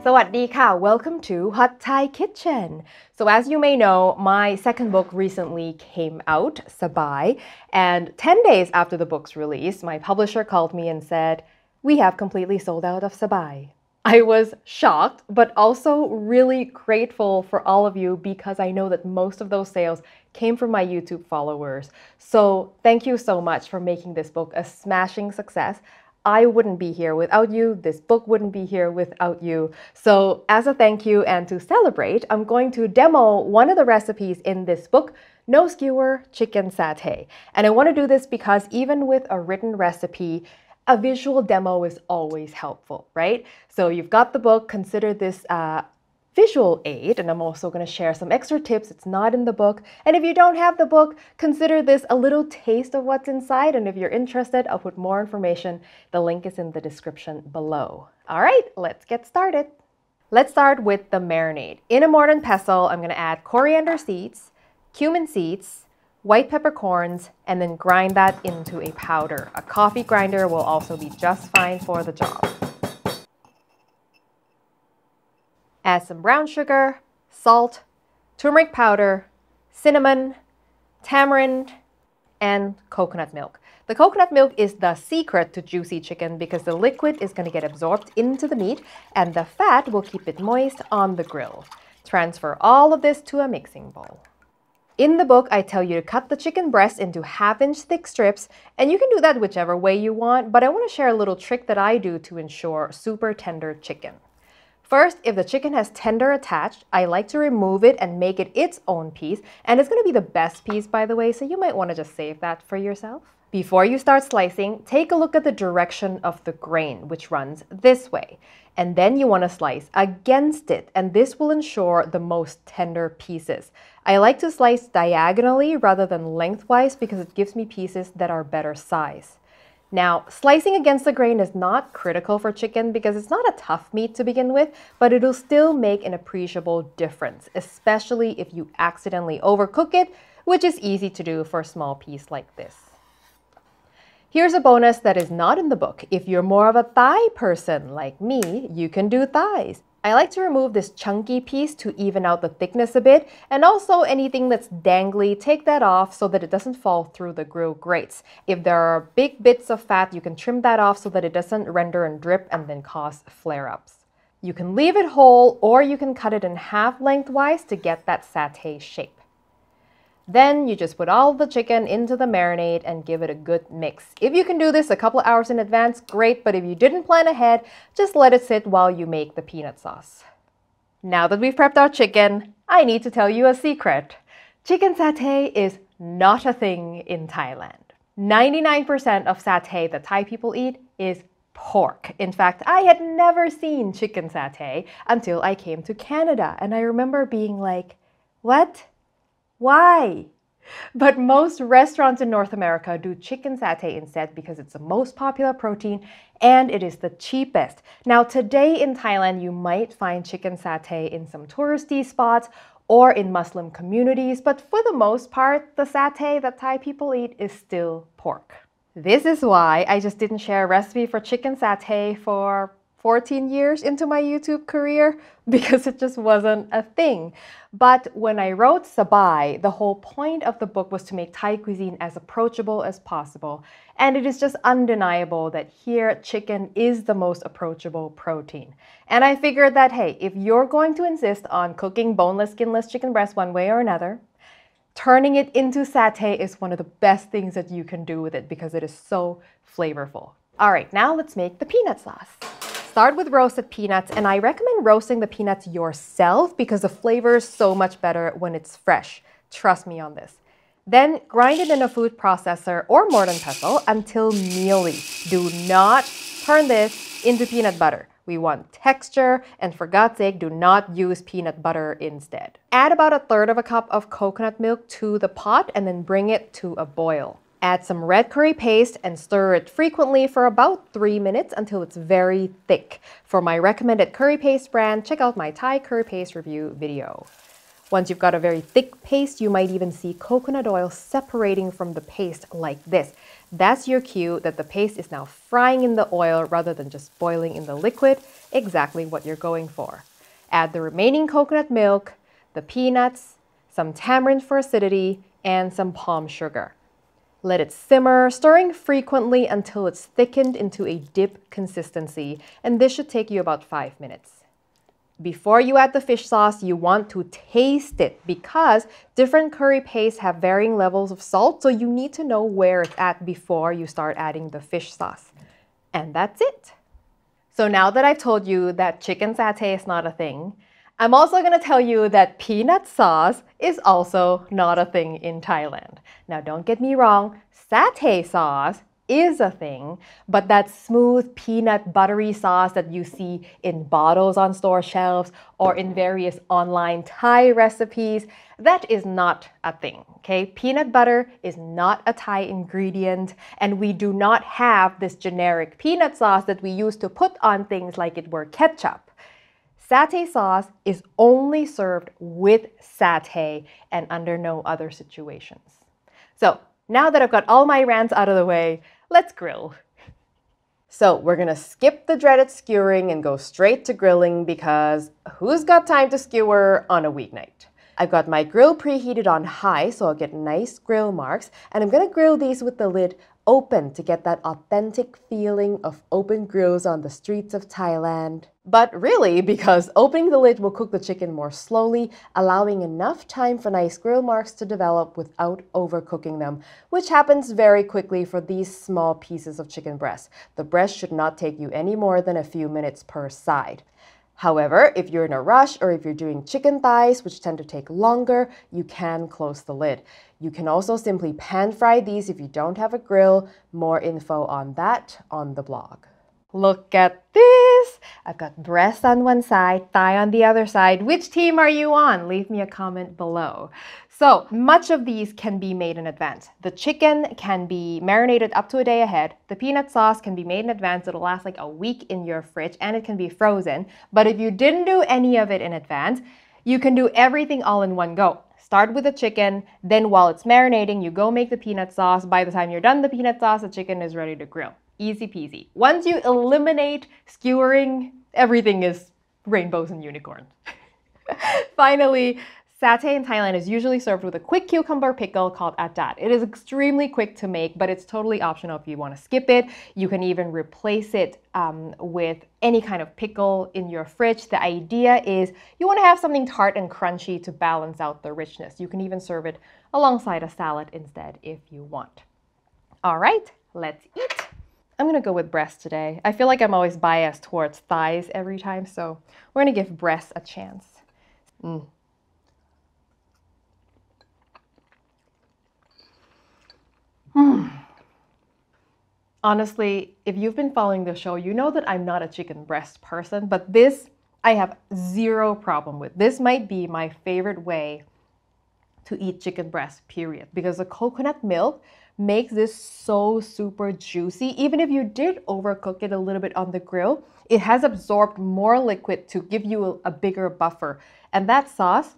สวัสดีค่ะ Welcome to Hot Thai Kitchen. So as you may know, my second book recently came out, Sabai, and 10 days after the book's release, my publisher called me and said, "We have completely sold out of Sabai." I was shocked, but also really grateful for all of you because I know that most of those sales came from my YouTube followers. So thank you so much for making this book a smashing success. I wouldn't be here without you. This book wouldn't be here without you. So as a thank you and to celebrate, I'm going to demo one of the recipes in this book, No-Skewer Chicken Satay. And I want to do this because even with a written recipe, a visual demo is always helpful, right? So you've got the book, consider this visual aid, and I'm also going to share some extra tips. It's not in the book. And if you don't have the book, consider this a little taste of what's inside. And if you're interested, I'll put more information. The link is in the description below. All right, let's get started. Let's start with the marinade. In a mortar and pestle, I'm going to add coriander seeds, cumin seeds, white peppercorns, and then grind that into a powder. A coffee grinder will also be just fine for the job. Add some brown sugar, salt, turmeric powder, cinnamon, tamarind, and coconut milk. The coconut milk is the secret to juicy chicken because the liquid is going to get absorbed into the meat and the fat will keep it moist on the grill. Transfer all of this to a mixing bowl. In the book, I tell you to cut the chicken breast into half-inch thick strips, and you can do that whichever way you want, but I want to share a little trick that I do to ensure super tender chicken. First, if the chicken has tender attached, I like to remove it and make it its own piece, and it's going to be the best piece, by the way, so you might want to just save that for yourself. Before you start slicing, take a look at the direction of the grain, which runs this way, and then you want to slice against it, and this will ensure the most tender pieces. I like to slice diagonally rather than lengthwise because it gives me pieces that are better size. Now, slicing against the grain is not critical for chicken because it's not a tough meat to begin with, but it'll still make an appreciable difference, especially if you accidentally overcook it, which is easy to do for a small piece like this. Here's a bonus that is not in the book. If you're more of a thigh person like me, you can do thighs. I like to remove this chunky piece to even out the thickness a bit, and also anything that's dangly, take that off so that it doesn't fall through the grill grates. If there are big bits of fat, you can trim that off so that it doesn't render and drip and then cause flare-ups. You can leave it whole or you can cut it in half lengthwise to get that satay shape. Then you just put all the chicken into the marinade and give it a good mix. If you can do this a couple hours in advance, great, but if you didn't plan ahead, just let it sit while you make the peanut sauce. Now that we've prepped our chicken, I need to tell you a secret. Chicken satay is not a thing in Thailand. 99% of satay that Thai people eat is pork. In fact, I had never seen chicken satay until I came to Canada, and I remember being like, what? Why? But most restaurants in North America do chicken satay instead because it's the most popular protein and it is the cheapest. Now today in Thailand, you might find chicken satay in some touristy spots or in Muslim communities, but for the most part, the satay that Thai people eat is still pork. This is why I just didn't share a recipe for chicken satay for 14 years into my YouTube career because it just wasn't a thing. But when I wrote Sabai, the whole point of the book was to make Thai cuisine as approachable as possible. And it is just undeniable that here chicken is the most approachable protein. And I figured that, hey, if you're going to insist on cooking boneless, skinless chicken breast one way or another, turning it into satay is one of the best things that you can do with it because it is so flavorful. All right, now let's make the peanut sauce. Start with roasted peanuts, and I recommend roasting the peanuts yourself because the flavor is so much better when it's fresh. Trust me on this. Then grind it in a food processor or mortar and pestle until mealy. Do not turn this into peanut butter. We want texture, and for God's sake, do not use peanut butter instead. Add about 1/3 cup of coconut milk to the pot and then bring it to a boil. Add some red curry paste and stir it frequently for about 3 minutes until it's very thick. For my recommended curry paste brand, check out my Thai curry paste review video. Once you've got a very thick paste, you might even see coconut oil separating from the paste like this. That's your cue that the paste is now frying in the oil rather than just boiling in the liquid, exactly what you're going for. Add the remaining coconut milk, the peanuts, some tamarind for acidity, and some palm sugar. Let it simmer, stirring frequently until it's thickened into a dip consistency, and this should take you about 5 minutes. Before you add the fish sauce, you want to taste it because different curry pastes have varying levels of salt, so you need to know where it's at before you start adding the fish sauce. And that's it. So now that I've told you that chicken satay is not a thing, I'm also going to tell you that peanut sauce is also not a thing in Thailand. Now don't get me wrong, satay sauce is a thing, but that smooth peanut buttery sauce that you see in bottles on store shelves or in various online Thai recipes, that is not a thing, okay? Peanut butter is not a Thai ingredient, and we do not have this generic peanut sauce that we use to put on things like it were ketchup. Satay sauce is only served with satay and under no other situations. So now that I've got all my rants out of the way, let's grill. So we're gonna skip the dreaded skewering and go straight to grilling because who's got time to skewer on a weeknight? I've got my grill preheated on high so I'll get nice grill marks, and I'm gonna grill these with the lid open to get that authentic feeling of open grills on the streets of Thailand. But really, because opening the lid will cook the chicken more slowly, allowing enough time for nice grill marks to develop without overcooking them, which happens very quickly for these small pieces of chicken breast. The breast should not take you any more than a few minutes per side. However, if you're in a rush or if you're doing chicken thighs, which tend to take longer, you can close the lid. You can also simply pan fry these if you don't have a grill. More info on that on the blog. Look at this! I've got breast on one side, thigh on the other side. Which team are you on? Leave me a comment below. So much of these can be made in advance. The chicken can be marinated up to a day ahead. The peanut sauce can be made in advance. It'll last like a week in your fridge and it can be frozen. But if you didn't do any of it in advance, you can do everything all in one go. Start with the chicken, then while it's marinating, you go make the peanut sauce. By the time you're done the peanut sauce, the chicken is ready to grill. Easy peasy. Once you eliminate skewering, everything is rainbows and unicorns. Finally, satay in Thailand is usually served with a quick cucumber pickle called adat. It is extremely quick to make, but it's totally optional if you want to skip it. You can even replace it with any kind of pickle in your fridge. The idea is you want to have something tart and crunchy to balance out the richness. You can even serve it alongside a salad instead if you want. All right, let's eat. I'm gonna go with breast today. I feel like I'm always biased towards thighs every time, so we're gonna give breast a chance. Honestly, if you've been following the show, you know that I'm not a chicken breast person, but this I have zero problem with. This might be my favorite way to eat chicken breast, period, because the coconut milk makes this so super juicy. Even if you did overcook it a little bit on the grill, it has absorbed more liquid to give you a bigger buffer. And that sauce,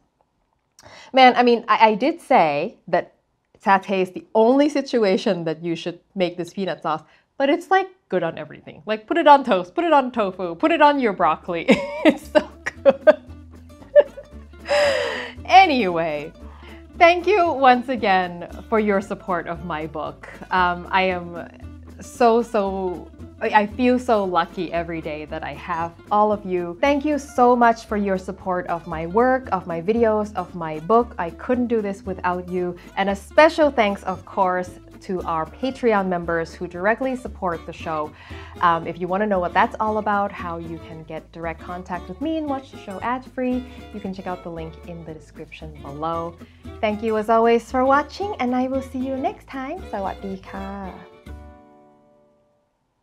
man, I mean, I did say that satay is the only situation that you should make this peanut sauce, but it's like good on everything. Like put it on toast, put it on tofu, put it on your broccoli. It's so good. Anyway, thank you once again for your support of my book. I am I feel so lucky every day that I have all of you. Thank you so much for your support of my work, of my videos, of my book. I couldn't do this without you. And a special thanks, of course, to our Patreon members who directly support the show. If you want to know what that's all about, how you can get direct contact with me and watch the show ad-free, you can check out the link in the description below. Thank you as always for watching, and I will see you next time. Sawadee ka.